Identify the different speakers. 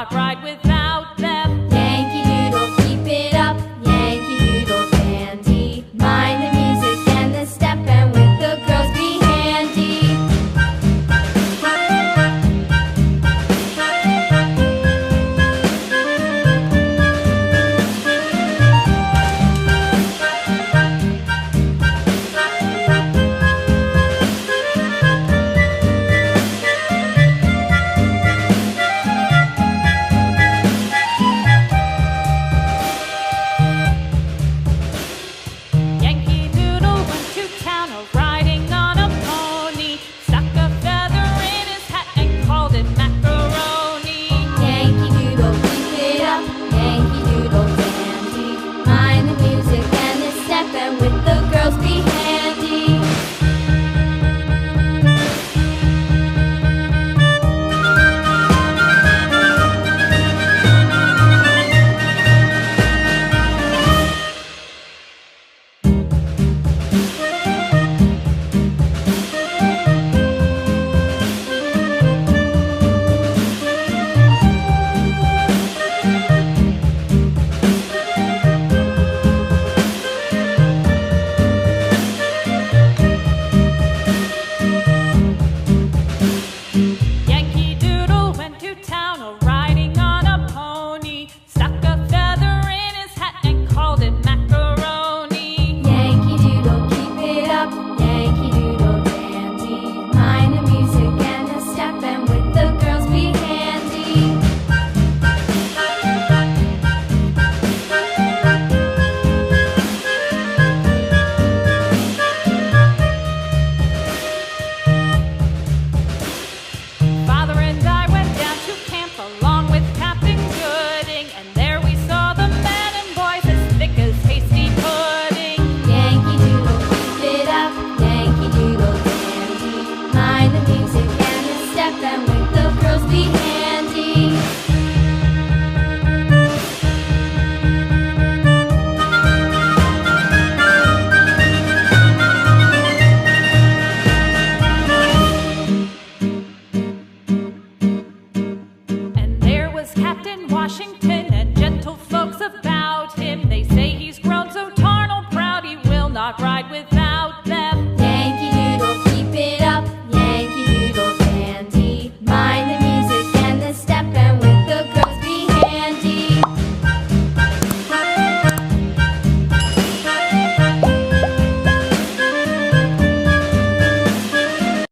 Speaker 1: cannot ride without them.
Speaker 2: Yankee Doodle, keep it up, Yankee Doodle dandy. Mind the music and the step, and with the girls be handy.
Speaker 1: Yankee Doodle went to town riding on a pony, stuck a feather in his hat and called it macaroni.
Speaker 2: Yankee Doodle, keep it up, Yankee Doodle dandy. Mind the music and the step, and with the girls be handy.
Speaker 1: Yankee Doodle went to town riding on a pony, stuck a feather in his hat and called it macaroni.
Speaker 2: Yankee Doodle, keep it up, Yankee Doodle dandy. Mind the music and the step, and with the girls be handy.
Speaker 1: Father and I went down to camp along with Captain Gooding, and there we saw the men and boys as thick as hasty pudding.
Speaker 2: Yankee Doodle, keep it up, Yankee Doodle dandy. Mind the music and the step, and with the girls be handy.
Speaker 1: And there was Captain Washington